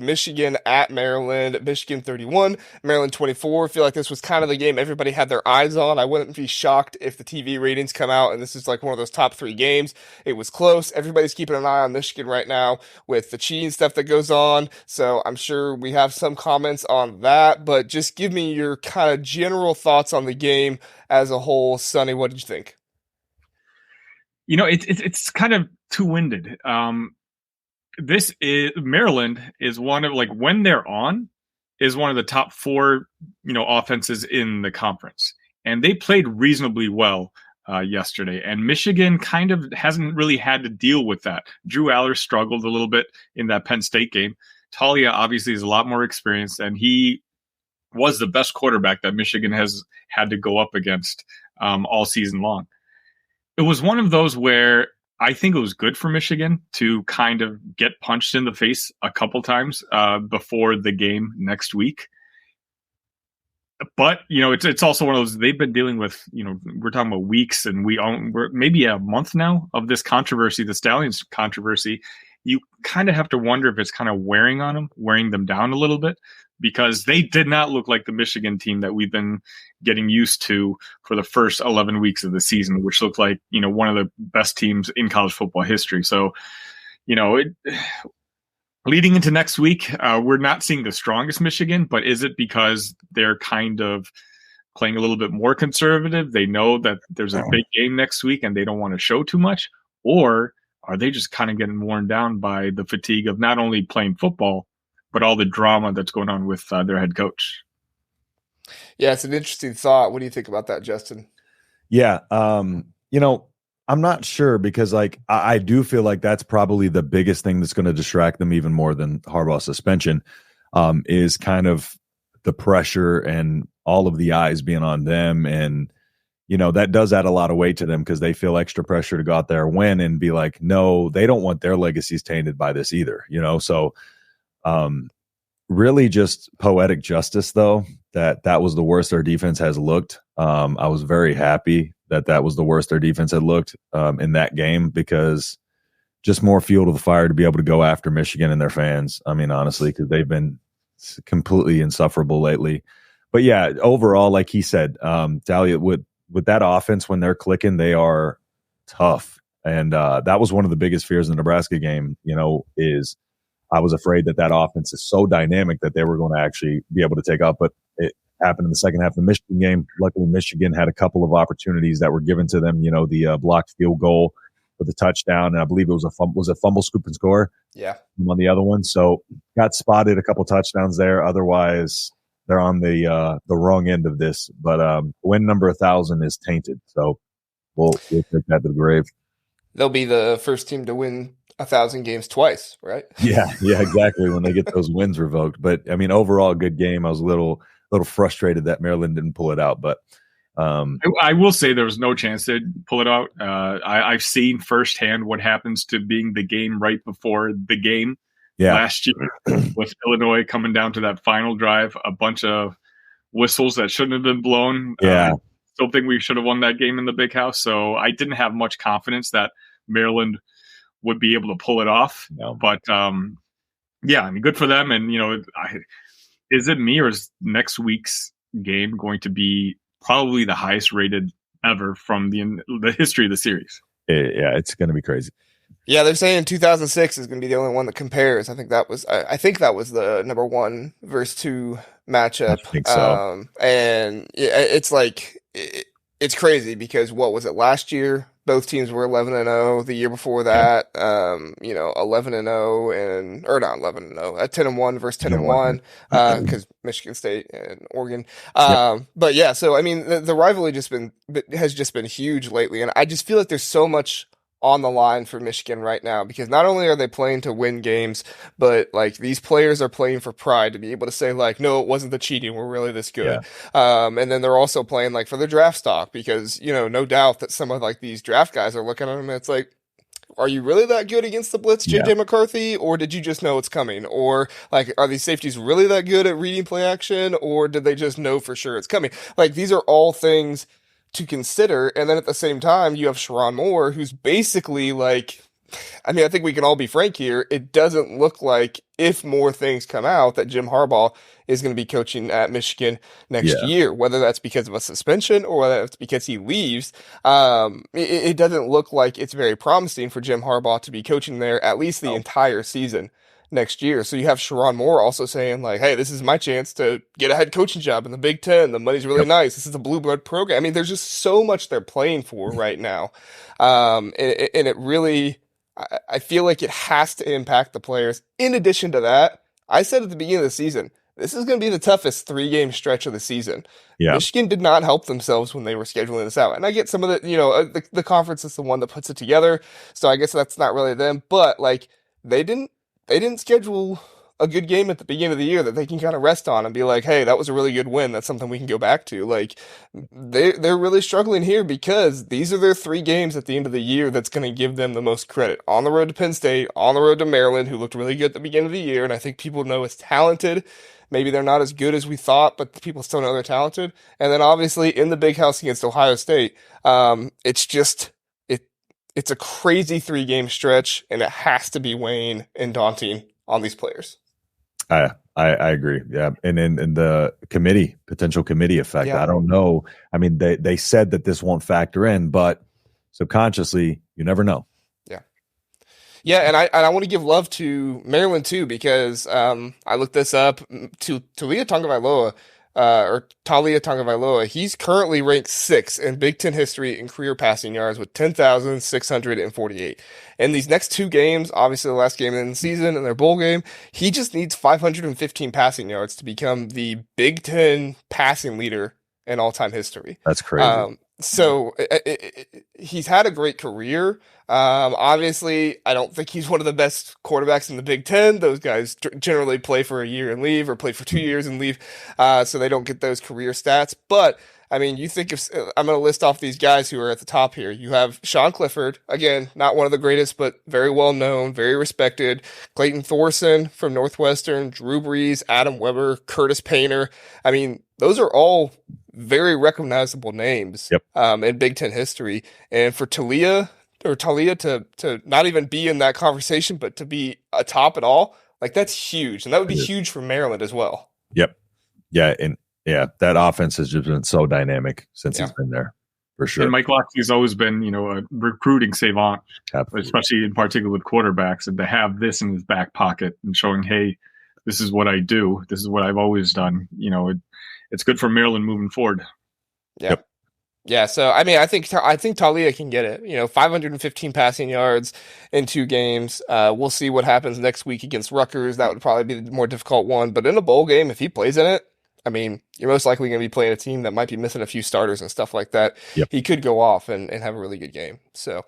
Michigan at Maryland, Michigan 31, Maryland 24. I feel like this was kind of the game everybody had their eyes on. I wouldn't be shocked if the TV ratings come out and this is like one of those top three games. It was close. Everybody's keeping an eye on Michigan right now with the cheating stuff that goes on. So I'm sure we have some comments on that, but just give me your kind of general thoughts on the game as a whole. Sonny, what did you think? It's kind of two-winded. This is Maryland is one of, like, when they're on, is one of the top four offenses in the conference, and they played reasonably well yesterday. And Michigan kind of hasn't really had to deal with that. Drew Aller struggled a little bit in that Penn State game. Talia obviously is a lot more experienced, and he was the best quarterback that Michigan has had to go up against all season long. It was one of those where I think it was good for Michigan to kind of get punched in the face a couple times before the game next week. But, it's also one of those, they've been dealing with, we're talking about weeks, and we're maybe a month now of this controversy, the Stallions controversy. You kind of have to wonder if it's kind of wearing them down a little bit, because they did not look like the Michigan team that we've been getting used to for the first 11 weeks of the season, which looked like, one of the best teams in college football history. So, leading into next week, we're not seeing the strongest Michigan, but is it because they're kind of playing a little bit more conservative? They know that there's a big game next week and they don't want to show too much? Or are they just kind of getting worn down by the fatigue of not only playing football, but all the drama that's going on with their head coach? Yeah, it's an interesting thought. What do you think about that, Justin? Yeah, I'm not sure, because I do feel like that's probably the biggest thing that's going to distract them even more than Harbaugh's suspension, is kind of the pressure and all of the eyes being on them. And, that does add a lot of weight to them, because they feel extra pressure to go out there and win and be like, no, they don't want their legacies tainted by this either, So really just poetic justice, though, that was the worst our defense has looked. I was very happy that was the worst our defense had looked in that game, because just more fuel to the fire to be able to go after Michigan and their fans. I mean, honestly, because they've been completely insufferable lately. But yeah, overall, like he said, Talia, with that offense, when they're clicking, they are tough. And that was one of the biggest fears in the Nebraska game, is I was afraid that offense is so dynamic that they were going to actually be able to take up. But it happened in the second half of the Michigan game. Luckily, Michigan had a couple of opportunities that were given to them. The blocked field goal with the touchdown, and I believe it was a fumble, scoop, and score. Yeah, on the other one, so got spotted a couple touchdowns there. Otherwise, they're on the wrong end of this. But win number 1,000 is tainted, so we'll take that to the grave. They'll be the first team to win 1,000 games twice, right? Yeah, exactly. When they get those wins revoked. But I mean, overall, good game. I was a little frustrated that Maryland didn't pull it out, but I will say there was no chance they'd pull it out. I've seen firsthand what happens to being the game right before the game last year with Illinois coming down to that final drive, a bunch of whistles that shouldn't have been blown. Yeah. Still think we should have won that game in the Big House. So I didn't have much confidence that Maryland would be able to pull it off. No. But yeah, I mean, good for them. And, is it me, or is next week's game going to be probably the highest rated ever from the history of the series? Yeah, it's going to be crazy. Yeah, they're saying 2006 is going to be the only one that compares. I think that was the number 1 versus 2 matchup. I think so. And it's like it's crazy, because what was it last year? Both teams were 11-0. The year before that, 11-0 or not 11-0, 10-1 versus 10-1, because Michigan State and Oregon. But yeah, so I mean, the rivalry has just been huge lately, and I just feel like there's so much on the line for Michigan right now, because not only are they playing to win games, but like these players are playing for pride to be able to say like, no, it wasn't the cheating, we're really this good. And then they're also playing like for their draft stock, because no doubt that some of like these draft guys are looking at them and it's like, are you really that good against the blitz, JJ McCarthy, or did you just know it's coming? Or like, are these safeties really that good at reading play action, or did they just know for sure it's coming? Like, these are all things to consider. And then at the same time, you have Sherrone Moore, who's basically like, I mean, I think we can all be frank here. It doesn't look like if more things come out that Jim Harbaugh is going to be coaching at Michigan next Yeah. year, whether that's because of a suspension or whether it's because he leaves. It doesn't look like it's very promising for Jim Harbaugh to be coaching there at least the entire season next year. So you have Sherrone Moore also saying like, hey, this is my chance to get a head coaching job in the Big Ten. The money's really Yep. nice. This is a blue blood program. I mean, there's just so much they're playing for right now. And it really, I feel like it has to impact the players. In addition to that, I said at the beginning of the season, this is going to be the toughest 3-game stretch of the season. Yeah. Michigan did not help themselves when they were scheduling this out. And I get some of the, the conference is the one that puts it together. So I guess that's not really them, but like they didn't schedule a good game at the beginning of the year that they can kind of rest on and be like, hey, that was a really good win. That's something we can go back to. Like they're really struggling here because these are their 3 games at the end of the year that's going to give them the most credit. On the road to Penn State, on the road to Maryland, who looked really good at the beginning of the year, and I think people know is talented. Maybe they're not as good as we thought, but people still know they're talented. And then obviously in the big house against Ohio State, it's just it's a crazy 3-game stretch, and it has to be weighing and daunting on these players. I agree. Yeah. And then the potential committee effect. Yeah. I don't know. I mean, they said that this won't factor in, but subconsciously, you never know. Yeah, and I want to give love to Maryland too because I looked this up. To Talia Tagovailoa, or Talia Tagovailoa, he's currently ranked 6th in Big Ten history in career passing yards with 10,648. In these next 2 games, obviously the last game in the season and their bowl game, he just needs 515 passing yards to become the Big Ten passing leader in all-time history. That's crazy. So he's had a great career. Obviously, I don't think he's one of the best quarterbacks in the Big Ten. Those guys generally play for a year and leave, or play for 2 years and leave, so they don't get those career stats. But I mean, you think of, I'm going to list off these guys who are at the top here. You have Sean Clifford, again, not one of the greatest, but very well known, very respected. Clayton Thorson from Northwestern, Drew Brees, Adam Weber, Curtis Painter. I mean, those are all very recognizable names. Yep. In Big Ten history. And for Talia to not even be in that conversation, but to be atop it all, like that's huge. And that would be huge for Maryland as well. Yep. Yeah. And yeah, that offense has just been so dynamic since he's been there, for sure. And Mike Locksley's always been, a recruiting savant, Absolutely. especially in particular with quarterbacks, and to have this in his back pocket and showing, hey, this is what I do. This is what I've always done. It's good for Maryland moving forward. Yeah. Yep. Yeah, so I mean, I think Talia can get it. 515 passing yards in 2 games. We'll see what happens next week against Rutgers. That would probably be the more difficult one. But in a bowl game, if he plays in it, I mean, you're most likely going to be playing a team that might be missing a few starters and stuff like that. Yep. He could go off and have a really good game. So